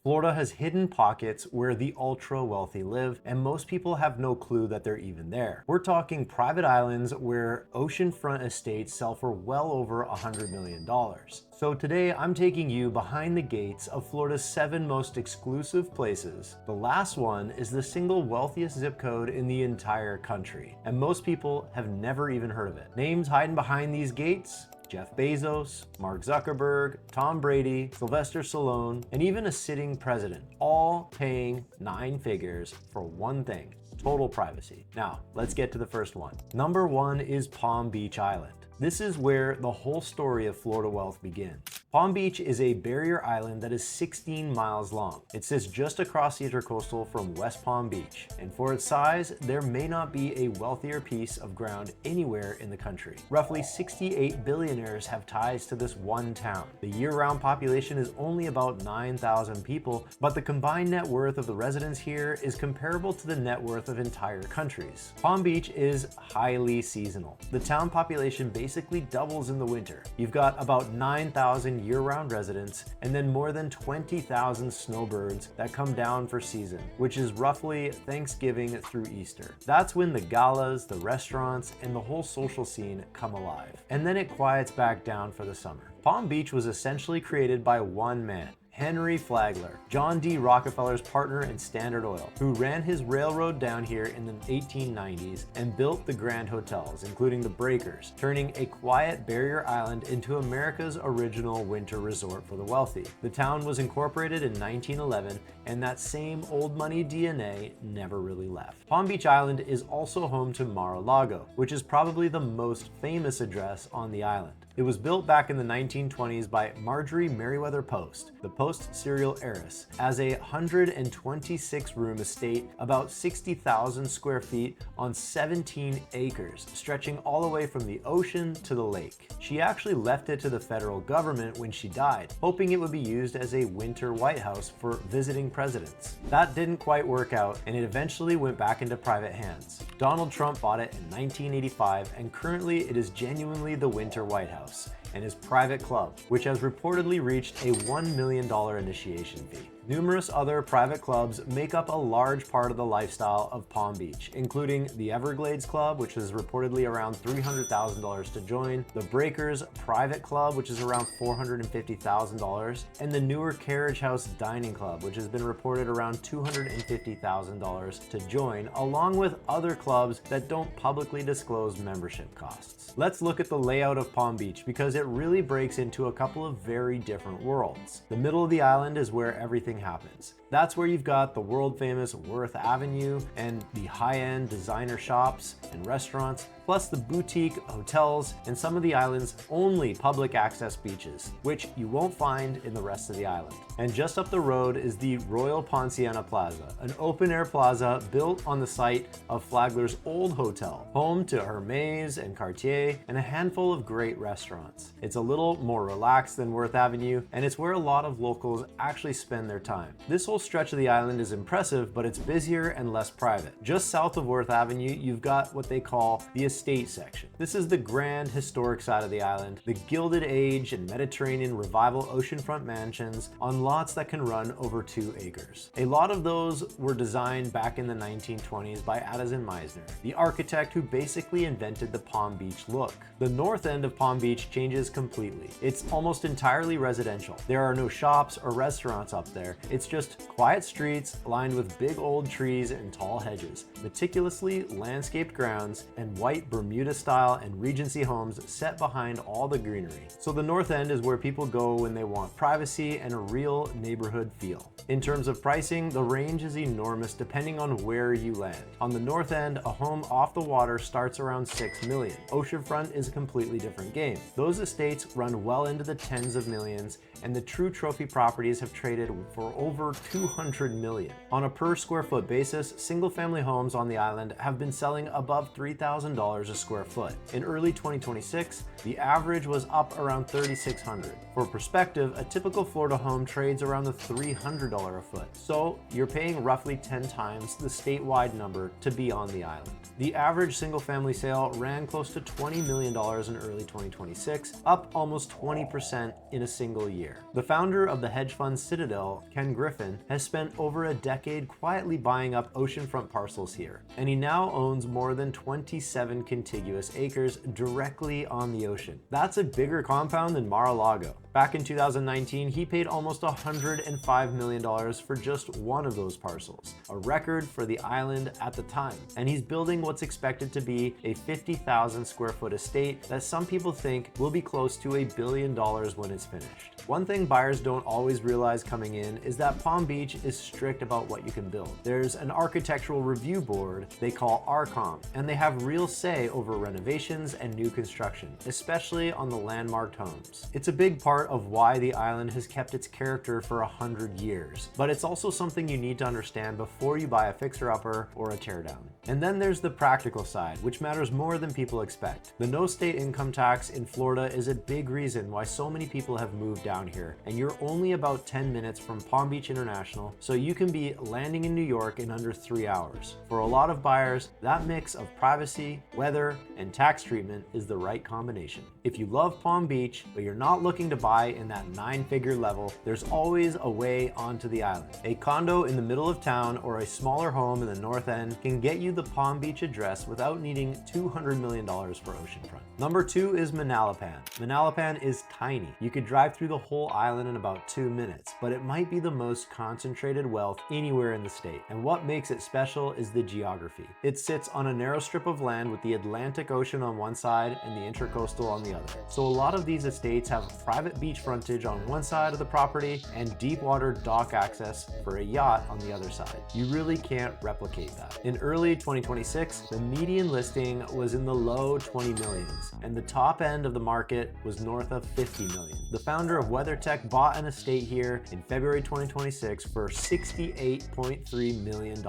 Florida has hidden pockets where the ultra wealthy live, and most people have no clue that they're even there. We're talking private islands where oceanfront estates sell for well over $100 million. So today I'm taking you behind the gates of Florida's 7 most exclusive places. The last one is the single wealthiest zip code in the entire country, and most people have never even heard of it. Names hiding behind these gates: Jeff Bezos, Mark Zuckerberg, Tom Brady, Sylvester Stallone, and even a sitting president, all paying 9 figures for one thing: total privacy. Now, let's get to the first one. Number 1 is Palm Beach Island. This is where the whole story of Florida wealth begins. Palm Beach is a barrier island that is 16 miles long. It sits just across the intercoastal from West Palm Beach, and for its size, there may not be a wealthier piece of ground anywhere in the country. Roughly 68 billionaires have ties to this one town. The year-round population is only about 9,000 people, but the combined net worth of the residents here is comparable to the net worth of entire countries. Palm Beach is highly seasonal. The town population basically doubles in the winter. You've got about 9,000 year-round residents, and then more than 20,000 snowbirds that come down for season, which is roughly Thanksgiving through Easter. That's when the galas, the restaurants, and the whole social scene come alive. And then it quiets back down for the summer. Palm Beach was essentially created by one man, Henry Flagler, John D. Rockefeller's partner in Standard Oil, who ran his railroad down here in the 1890s and built the grand hotels, including the Breakers, turning a quiet barrier island into America's original winter resort for the wealthy. The town was incorporated in 1911, and that same old money DNA never really left. Palm Beach Island is also home to Mar-a-Lago, which is probably the most famous address on the island. It was built back in the 1920s by Marjorie Merriweather Post, the Post serial heiress, as a 126-room estate, about 60,000 square feet on 17 acres, stretching all the way from the ocean to the lake. She actually left it to the federal government when she died, hoping it would be used as a winter White House for visiting presidents. That didn't quite work out, and it eventually went back into private hands. Donald Trump bought it in 1985, and currently it is genuinely the winter White House and his private club, which has reportedly reached a $1 million initiation fee. Numerous other private clubs make up a large part of the lifestyle of Palm Beach, including the Everglades Club, which is reportedly around $300,000 to join, the Breakers Private Club, which is around $450,000, and the newer Carriage House Dining Club, which has been reported around $250,000 to join, along with other clubs that don't publicly disclose membership costs. Let's look at the layout of Palm Beach, because it really breaks into a couple of very different worlds. The middle of the island is where everything happens. That's where you've got the world famous Worth Avenue and the high-end designer shops and restaurants, plus the boutique hotels and some of the island's only public access beaches, which you won't find in the rest of the island. And just up the road is the Royal Ponciana Plaza, an open-air plaza built on the site of Flagler's old hotel, home to Hermes and Cartier and a handful of great restaurants. It's a little more relaxed than Worth Avenue, and it's where a lot of locals actually spend their time. This whole stretch of the island is impressive, but it's busier and less private. Just south of Worth Avenue, you've got what they call the estate section. This is the grand historic side of the island, the Gilded Age and Mediterranean Revival oceanfront mansions on lots that can run over 2 acres. A lot of those were designed back in the 1920s by Addison Meisner, the architect who basically invented the Palm Beach look. The north end of Palm Beach changes completely. It's almost entirely residential. There are no shops or restaurants up there. It's just quiet streets lined with big old trees and tall hedges, meticulously landscaped grounds, and white Bermuda style and Regency homes set behind all the greenery. So the north end is where people go when they want privacy and a real neighborhood feel. In terms of pricing, the range is enormous depending on where you land. On the north end, a home off the water starts around $6 million. Oceanfront is a completely different game. Those estates run well into the tens of millions, and the true trophy properties have traded for over $200 million. On a per square foot basis, single family homes on the island have been selling above $3,000 a square foot. In early 2026, the average was up around $3,600. For perspective, a typical Florida home trades around the $300 a foot. So you're paying roughly 10 times the statewide number to be on the island. The average single-family sale ran close to $20 million in early 2026, up almost 20% in a single year. The founder of the hedge fund Citadel, Ken Griffin, has spent over a decade quietly buying up oceanfront parcels here, and he now owns more than 27 contiguous acres directly on the ocean. That's a bigger compound than Mar-a-Lago. Back in 2019, he paid almost $105 million for just one of those parcels, a record for the island at the time. And he's building what's expected to be a 50,000 square foot estate that some people think will be close to $1 billion when it's finished. One thing buyers don't always realize coming in is that Palm Beach is strict about what you can build. There's an architectural review board they call ARCOM, and they have real say over renovations and new construction, especially on the landmarked homes. It's a big part of why the island has kept its character for 100 years, but it's also something you need to understand before you buy a fixer-upper or a teardown. And then there's the practical side, which matters more than people expect. The no state income tax in Florida is a big reason why so many people have moved down here, and you're only about 10 minutes from Palm Beach International, so you can be landing in New York in under 3 hours. For a lot of buyers, that mix of privacy, weather, and tax treatment is the right combination. If you love Palm Beach, but you're not looking to buy in that 9-figure level, there's always a way onto the island. A condo in the middle of town or a smaller home in the north end can get you the Palm Beach address without needing $200 million for oceanfront. Number 2 is Manalapan. Manalapan is tiny. You could drive through the whole island in about 2 minutes, but it might be the most concentrated wealth anywhere in the state. And what makes it special is the geography. It sits on a narrow strip of land with the Atlantic Ocean on one side and the Intracoastal on the other. So a lot of these estates have private beach frontage on one side of the property and deep water dock access for a yacht on the other side. You really can't replicate that. In early 2026, the median listing was in the low 20 millions, and the top end of the market was north of 50 million. The founder of WeatherTech bought an estate here in February 2026 for $68.3 million.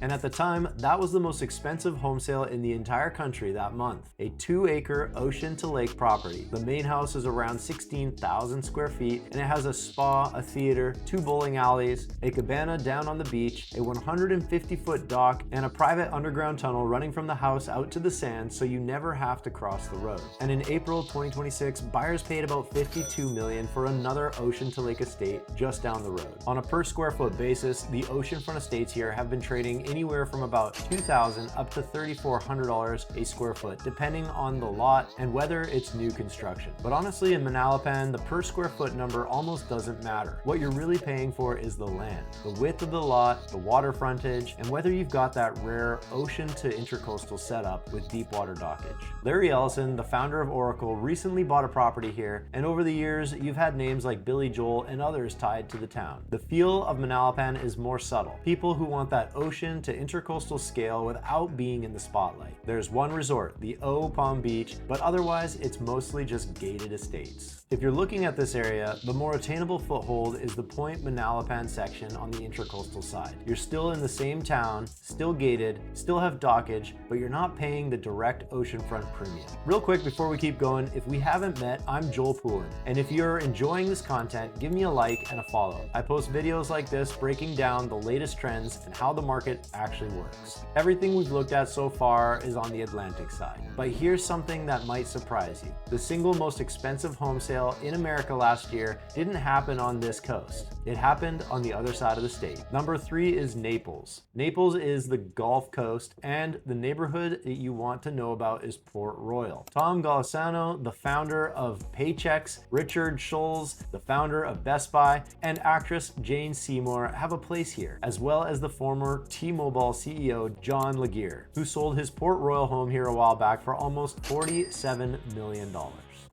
And at the time, that was the most expensive home sale in the entire country that month. A 2-acre ocean to lake property. The main house is around 16,000 square feet, and it has a spa, a theater, 2 bowling alleys, a cabana down on the beach, a 150-foot dock, and a private underground tunnel running from the house out to the sand so you never have to cross the road. And in April 2026, buyers paid about $52 million for another ocean to lake estate just down the road. On a per square foot basis, the oceanfront estates here have been trading anywhere from about $2,000 up to $3,400 a square foot, depending on the lot and whether it's new construction. But honestly, in Manalapan, the per square foot number almost doesn't matter. What you're really paying for is the land, the width of the lot, the water frontage, and whether you've got that rare ocean to intercoastal setup with deep water dockage. Larry Ellison, the founder of Oracle, recently bought a property here, and over the years, you've had names like Billy Joel and others tied to the town. The feel of Manalapan is more subtle. People who want that ocean to intercoastal scale without being in the spotlight. There's one resort, the O Palm Beach, but otherwise it's mostly just gated estates. If you're looking at this area, the more attainable foothold is the Point Manalapan section on the intracoastal side. You're still in the same town, still gated, still have dockage, but you're not paying the direct oceanfront premium. Real quick before we keep going, if we haven't met, I'm Joel Poulin, and if you're enjoying this content, give me a like and a follow. I post videos like this breaking down the latest trends and how the market actually works. Everything we've looked at so far is on the Atlantic side, but here's something that might surprise you. The single most expensive home sale in America last year didn't happen on this coast. It happened on the other side of the state. Number 3 is Naples. Naples is the Gulf Coast, and the neighborhood that you want to know about is Port Royal. Tom Golisano, the founder of Paychex, Richard Scholes, the founder of Best Buy, and actress Jane Seymour have a place here, as well as the former T-Mobile CEO John Legere, who sold his Port Royal home here a while back for almost $47 million.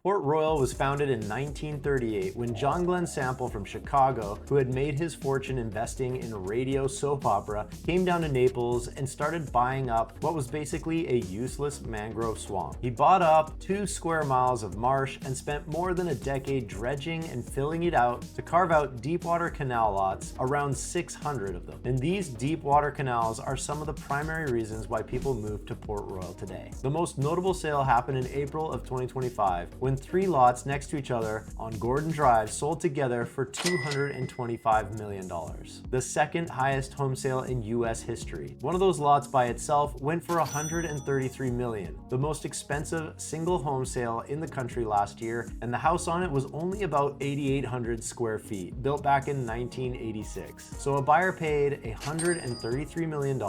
Port Royal was founded in 1938 when John Glenn Sample from Chicago, who had made his fortune investing in radio soap opera, came down to Naples and started buying up what was basically a useless mangrove swamp. He bought up 2 square miles of marsh and spent more than a decade dredging and filling it out to carve out deep water canal lots, around 600 of them. And these deep water canals are some of the primary reasons why people move to Port Royal today. The most notable sale happened in April of 2025 when 3 lots next to each other on Gordon Drive sold together for $225 million, the second highest home sale in US history. One of those lots by itself went for $133 million, the most expensive single home sale in the country last year, and the house on it was only about 8,800 square feet, built back in 1986. So a buyer paid $133 million,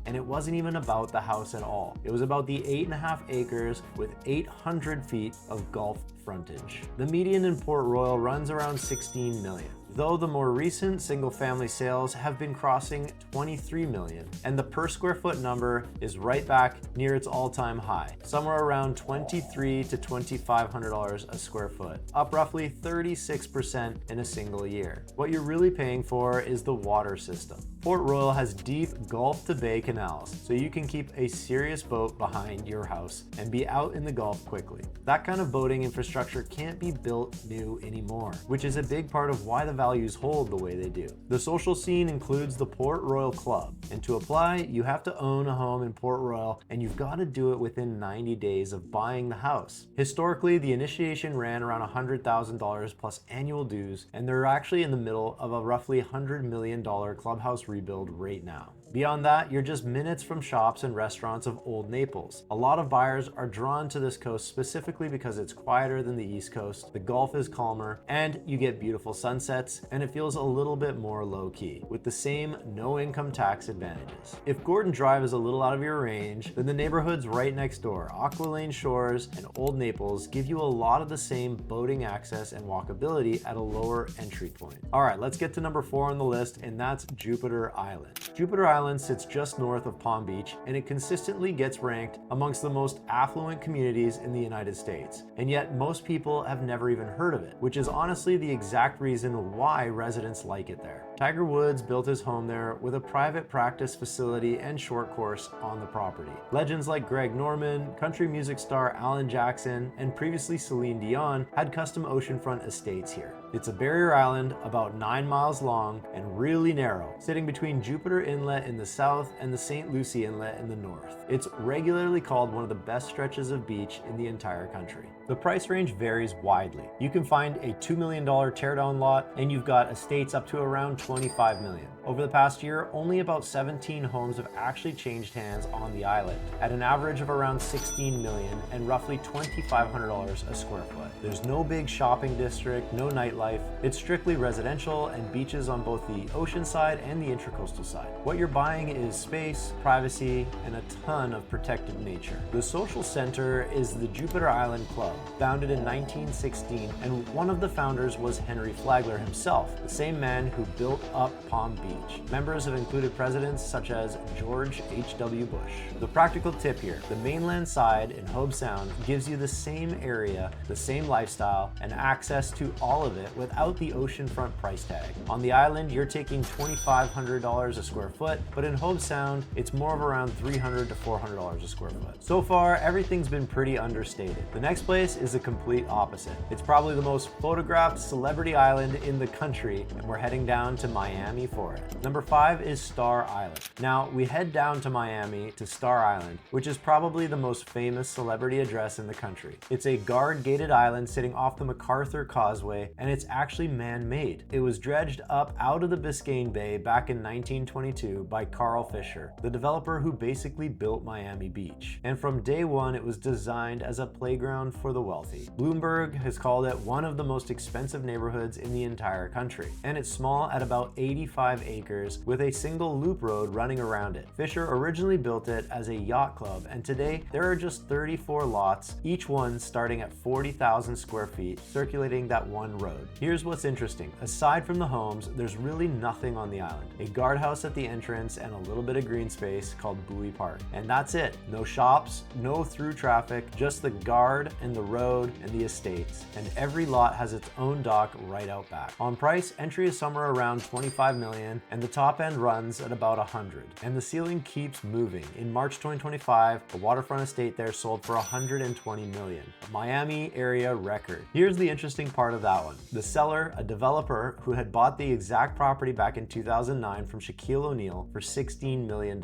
and it wasn't even about the house at all. It was about the 8.5 acres with 800 feet of golf frontage. The median in Port Royal runs around 16 million. Though the more recent single-family sales have been crossing 23 million, and the per square foot number is right back near its all-time high, somewhere around $2,300 to $2,500 a square foot, up roughly 36% in a single year. What you're really paying for is the water system. Port Royal has deep Gulf to Bay canals, so you can keep a serious boat behind your house and be out in the Gulf quickly. That kind of boating infrastructure can't be built new anymore, which is a big part of why the values hold the way they do. The social scene includes the Port Royal Club, and to apply, you have to own a home in Port Royal, and you've got to do it within 90 days of buying the house. Historically, the initiation ran around $100,000 plus annual dues, and they're actually in the middle of a roughly $100 million clubhouse rebuild right now. Beyond that, you're just minutes from shops and restaurants of Old Naples. A lot of buyers are drawn to this coast specifically because it's quieter than the East Coast, the Gulf is calmer, and you get beautiful sunsets, and it feels a little bit more low-key, with the same no income tax advantages. If Gordon Drive is a little out of your range, then the neighborhoods right next door, Aqua Lane Shores and Old Naples, give you a lot of the same boating access and walkability at a lower entry point. All right, let's get to number 4 on the list, and that's Jupiter Island. Jupiter Island sits just north of Palm Beach, and it consistently gets ranked amongst the most affluent communities in the United States. And yet most people have never even heard of it, which is honestly the exact reason why residents like it there. Tiger Woods built his home there with a private practice facility and short course on the property. Legends like Greg Norman, country music star Alan Jackson, and previously Celine Dion had custom oceanfront estates here. It's a barrier island about 9 miles long and really narrow, sitting between Jupiter Inlet in the south and the St. Lucie Inlet in the north. It's regularly called one of the best stretches of beach in the entire country. The price range varies widely. You can find a $2 million teardown lot, and you've got estates up to around $25 million. Over the past year, only about 17 homes have actually changed hands on the island, at an average of around $16 million and roughly $2,500 a square foot. There's no big shopping district, no nightlife. It's strictly residential and beaches on both the ocean side and the intracoastal side. What you're buying is space, privacy, and a ton of protected nature. The social center is the Jupiter Island Club, founded in 1916, and one of the founders was Henry Flagler himself, the same man who built up Palm Beach. Members have included presidents such as George H.W. Bush. The practical tip here, the mainland side in Hobe Sound gives you the same area, the same lifestyle, and access to all of it without the oceanfront price tag. On the island, you're taking $2,500 a square foot, but in Hobe Sound, it's more of around $300 to $400 a square foot. So far, everything's been pretty understated. The next place is the complete opposite. It's probably the most photographed celebrity island in the country, and we're heading down to Miami for it. Number 5 is Star Island. Now, we head down to Miami to Star Island, which is probably the most famous celebrity address in the country. It's a guard-gated island sitting off the MacArthur Causeway, and it's actually man-made. It was dredged up out of the Biscayne Bay back in 1922 by Carl Fisher, the developer who basically built Miami Beach. And from day one, it was designed as a playground for the wealthy. Bloomberg has called it one of the most expensive neighborhoods in the entire country, and it's small at about about 85 acres with a single loop road running around it. Fisher originally built it as a yacht club, and today there are just 34 lots, each one starting at 40,000 square feet, circulating that one road. Here's what's interesting. Aside from the homes, there's really nothing on the island. A guardhouse at the entrance and a little bit of green space called Buoy Park. And that's it. No shops, no through traffic, just the guard and the road and the estates. And every lot has its own dock right out back. On price, entry is somewhere around 25 million and the top end runs at about 100. And the ceiling keeps moving. In March 2025, the waterfront estate there sold for 120 million, a Miami area record. Here's the interesting part of that one. The seller, a developer who had bought the exact property back in 2009 from Shaquille O'Neal for $16 million.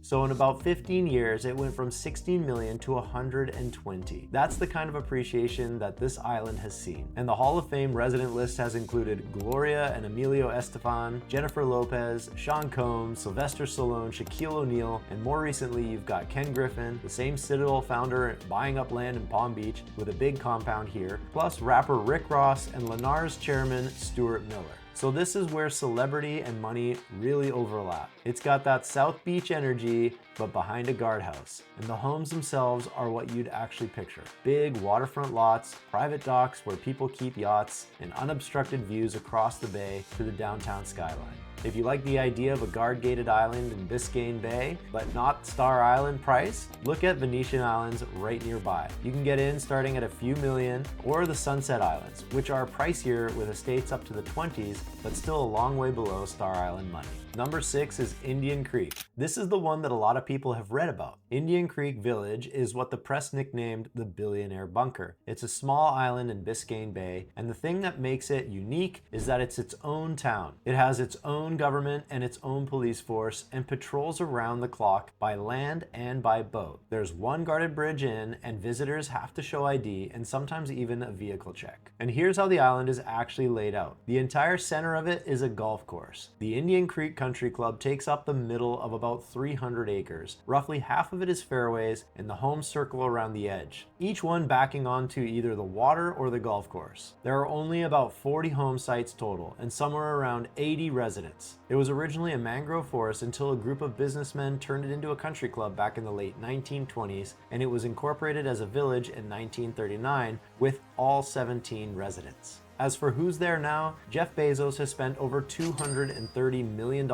So in about 15 years, it went from 16 million to 120. That's the kind of appreciation that this island has seen. And the Hall of Fame resident list has included Gloria and Emilio Estefan, Jennifer Lopez, Sean Combs, Sylvester Stallone, Shaquille O'Neal, and more recently you've got Ken Griffin, the same Citadel founder buying up land in Palm Beach with a big compound here, plus rapper Rick Ross and Lennar's chairman Stuart Miller. So this is where celebrity and money really overlap. It's got that South Beach energy, but behind a guardhouse. And the homes themselves are what you'd actually picture. Big waterfront lots, private docks where people keep yachts, and unobstructed views across the bay to the downtown skyline. If you like the idea of a guard-gated island in Biscayne Bay, but not Star Island price, look at Venetian Islands right nearby. You can get in starting at a few million, or the Sunset Islands, which are pricier with estates up to the 20s, but still a long way below Star Island money. Number 6 is Indian Creek. This is the one that a lot of people have read about. Indian Creek Village is what the press nicknamed the Billionaire Bunker. It's a small island in Biscayne Bay, and the thing that makes it unique is that it's its own town. It has its own government and its own police force and patrols around the clock by land and by boat. There's one guarded bridge in, and visitors have to show ID and sometimes even a vehicle check. And here's how the island is actually laid out. The entire center of it is a golf course. The Indian Creek Country Club takes up the middle of about 300 acres. Roughly half of it is fairways, and the homes circle around the edge, each one backing onto either the water or the golf course. There are only about 40 home sites total, and somewhere around 80 residents. It was originally a mangrove forest until a group of businessmen turned it into a country club back in the late 1920s, and it was incorporated as a village in 1939 with all 17 residents. As for who's there now, Jeff Bezos has spent over $230 million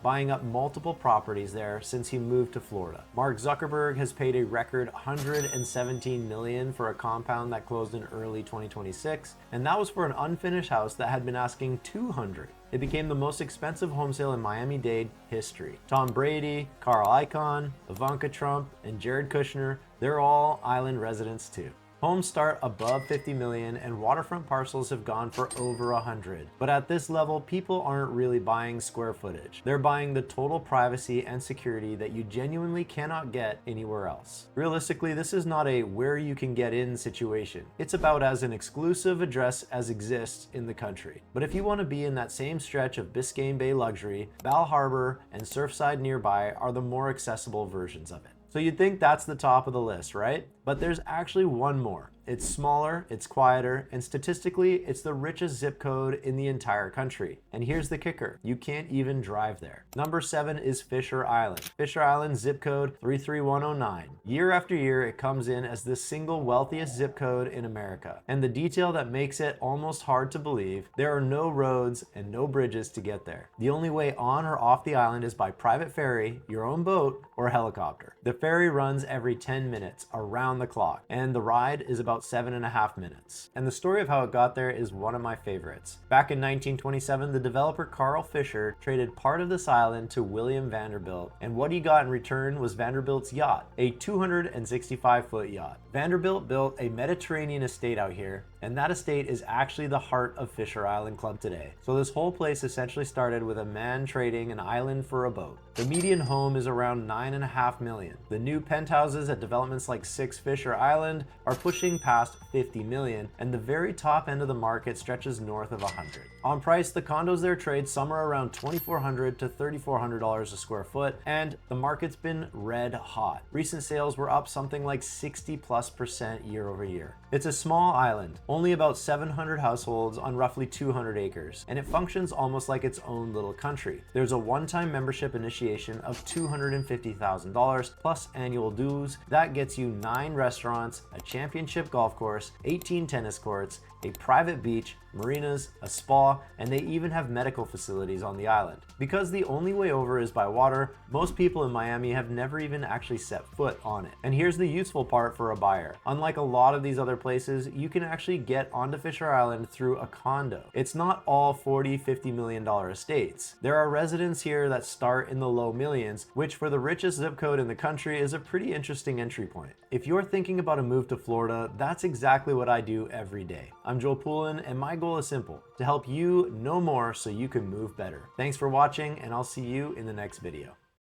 buying up multiple properties there since he moved to Florida. Mark Zuckerberg has paid a record $117 million for a compound that closed in early 2026, and that was for an unfinished house that had been asking $200. It became the most expensive home sale in Miami-Dade history. Tom Brady, Carl Icahn, Ivanka Trump, and Jared Kushner, they're all island residents too. Homes start above 50 million and waterfront parcels have gone for over 100. But at this level, people aren't really buying square footage. They're buying the total privacy and security that you genuinely cannot get anywhere else. Realistically, this is not a where you can get in situation. It's about as an exclusive address as exists in the country. But if you want to be in that same stretch of Biscayne Bay luxury, Bal Harbour and Surfside nearby are the more accessible versions of it. So you'd think that's the top of the list, right? But there's actually one more. It's smaller, it's quieter, and statistically, it's the richest zip code in the entire country. And here's the kicker, you can't even drive there. Number 7 is Fisher Island. Fisher Island zip code 33109. Year after year, it comes in as the single wealthiest zip code in America. And the detail that makes it almost hard to believe, there are no roads and no bridges to get there. The only way on or off the island is by private ferry, your own boat, or helicopter. The ferry runs every 10 minutes around the clock, and the ride is about 7.5 minutes. And the story of how it got there is one of my favorites. Back in 1927, the developer Carl Fisher traded part of this island to William Vanderbilt, and what he got in return was Vanderbilt's yacht, a 265-foot yacht. Vanderbilt built a Mediterranean estate out here, and that estate is actually the heart of Fisher Island Club today. So this whole place essentially started with a man trading an island for a boat. The median home is around 9.5 million. The new penthouses at developments like 6 Fisher Island are pushing past 50 million, and the very top end of the market stretches north of 100. On price, the condos there trade somewhere around $2,400 to $3,400 a square foot, and the market's been red hot. Recent sales were up something like 60+% year over year. It's a small island, only about 700 households on roughly 200 acres, and it functions almost like its own little country. There's a one-time membership initiation of $250,000 plus annual dues. That gets you 9 restaurants, a championship golf course, 18 tennis courts, a private beach, marinas, a spa, and they even have medical facilities on the island. Because the only way over is by water, most people in Miami have never even actually set foot on it. And here's the useful part for a buyer. Unlike a lot of these other places, you can actually get onto Fisher Island through a condo. It's not all $40–50 million estates. There are residents here that start in the low millions, which for the richest zip code in the country is a pretty interesting entry point. If you're thinking about a move to Florida, that's exactly what I do every day. I'm Poulin, and my goal is simple: to help you know more so you can move better. Thanks for watching, and I'll see you in the next video.